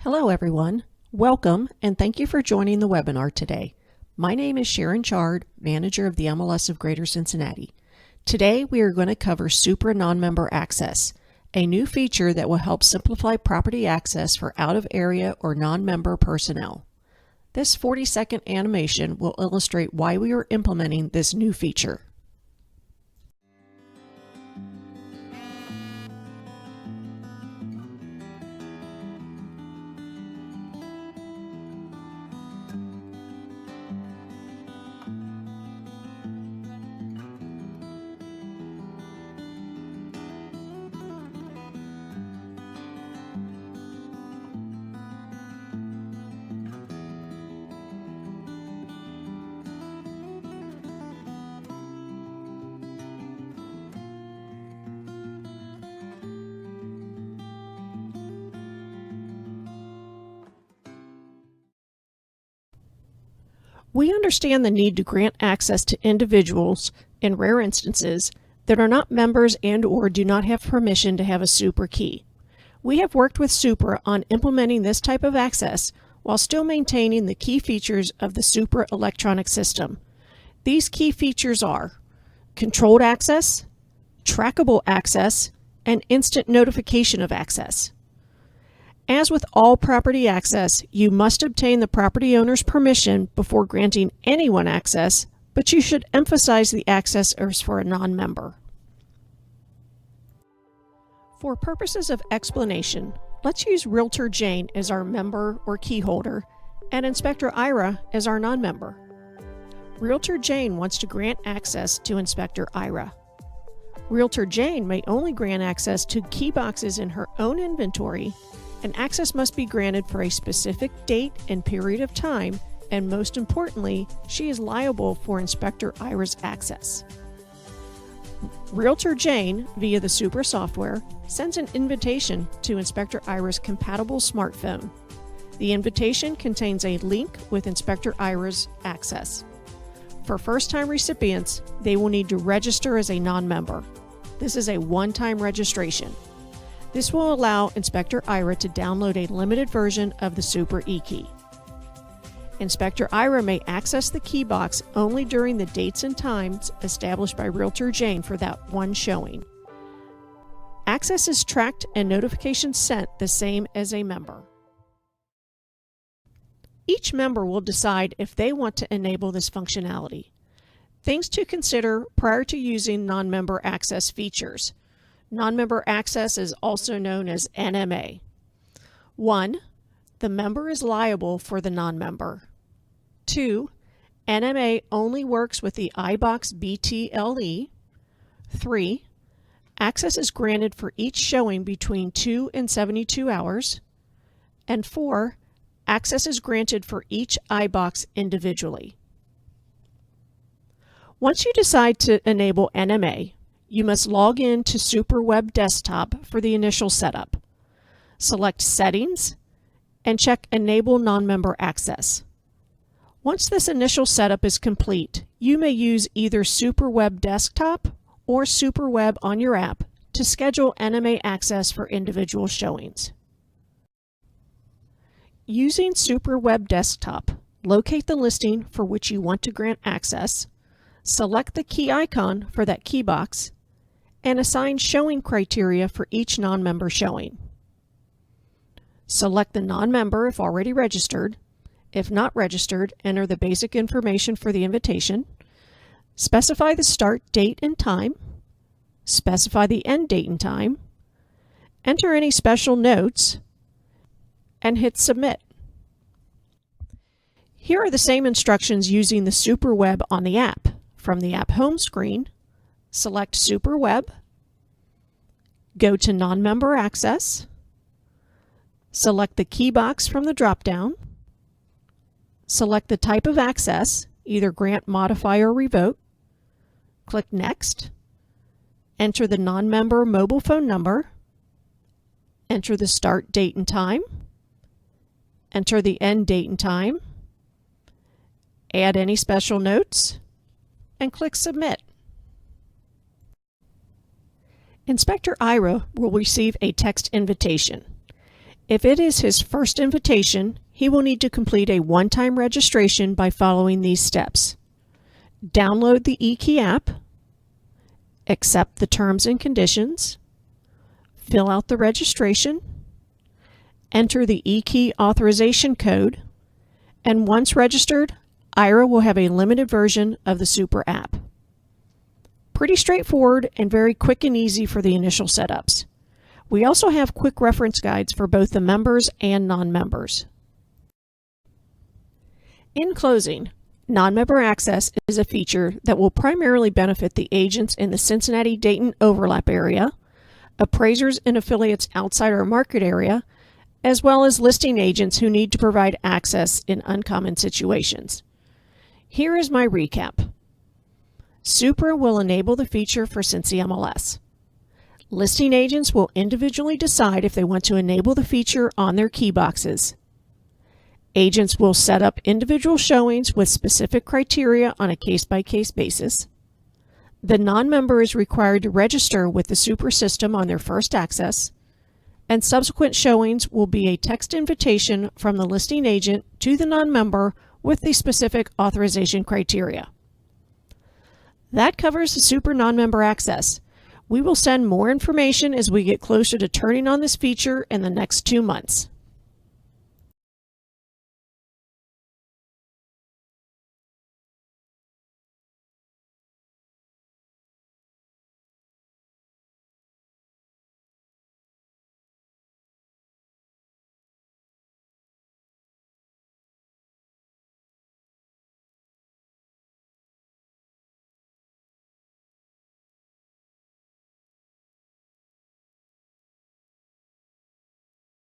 Hello everyone. Welcome and thank you for joining the webinar today. My name is Sharon Chard, Manager of the MLS of Greater Cincinnati. Today we are going to cover Supra Non-Member Access, a new feature that will help simplify property access for out-of-area or non-member personnel. This 40-second animation will illustrate why we are implementing this new feature. We understand the need to grant access to individuals, in rare instances, that are not members and/or do not have permission to have a Supra key. We have worked with Supra on implementing this type of access while still maintaining the key features of the Supra electronic system. These key features are controlled access, trackable access, and instant notification of access. As with all property access, you must obtain the property owner's permission before granting anyone access, but you should emphasize the access is for a non-member. For purposes of explanation, let's use Realtor Jane as our member or key holder and Inspector Ira as our non-member. Realtor Jane wants to grant access to Inspector Ira. Realtor Jane may only grant access to key boxes in her own inventory, and access must be granted for a specific date and period of time, and most importantly, she is liable for Inspector Ira's access. Realtor Jane, via the Supra software, sends an invitation to Inspector Ira's compatible smartphone. The invitation contains a link with Inspector Ira's access. For first-time recipients, they will need to register as a non-member. This is a one-time registration. This will allow Inspector Ira to download a limited version of the Supra eKey. Inspector Ira may access the key box only during the dates and times established by Realtor Jane for that one showing. Access is tracked and notifications sent the same as a member. Each member will decide if they want to enable this functionality. Things to consider prior to using non-member access features. Non-member access is also known as NMA. 1. The member is liable for the non-member. 2. NMA only works with the iBox BTLE. 3. Access is granted for each showing between 2 and 72 hours. And 4. Access is granted for each iBox individually. Once you decide to enable NMA, you must log in to Supra Web Desktop for the initial setup. Select Settings and check Enable Non-Member Access. Once this initial setup is complete, you may use either Supra Web Desktop or Supra Web on your app to schedule NMA access for individual showings. Using Supra Web Desktop, locate the listing for which you want to grant access, select the key icon for that key box, and assign showing criteria for each non-member showing. Select the non-member if already registered. If not registered, enter the basic information for the invitation. Specify the start date and time. Specify the end date and time. Enter any special notes, and hit Submit. Here are the same instructions using the Supra Web on the app. From the app home screen, select Supra Web, go to Non-Member Access, select the key box from the drop-down, select the type of access, either grant, modify, or revoke, click Next, enter the non-member mobile phone number, enter the start date and time, enter the end date and time, add any special notes, and click Submit. Inspector Ira will receive a text invitation. If it is his first invitation, he will need to complete a one-time registration by following these steps. Download the eKey app, accept the terms and conditions, fill out the registration, enter the eKey authorization code, and once registered, Ira will have a limited version of the Supra app. Pretty straightforward and very quick and easy for the initial setups. We also have quick reference guides for both the members and non-members. In closing, non-member access is a feature that will primarily benefit the agents in the Cincinnati-Dayton overlap area, appraisers and affiliates outside our market area, as well as listing agents who need to provide access in uncommon situations. Here is my recap. Supra will enable the feature for CincyMLS. Listing agents will individually decide if they want to enable the feature on their key boxes. Agents will set up individual showings with specific criteria on a case-by-case basis. The non-member is required to register with the Supra system on their first access, and subsequent showings will be a text invitation from the listing agent to the non-member with the specific authorization criteria. That covers the Supra Non-Member Access. We will send more information as we get closer to turning on this feature in the next 2 months.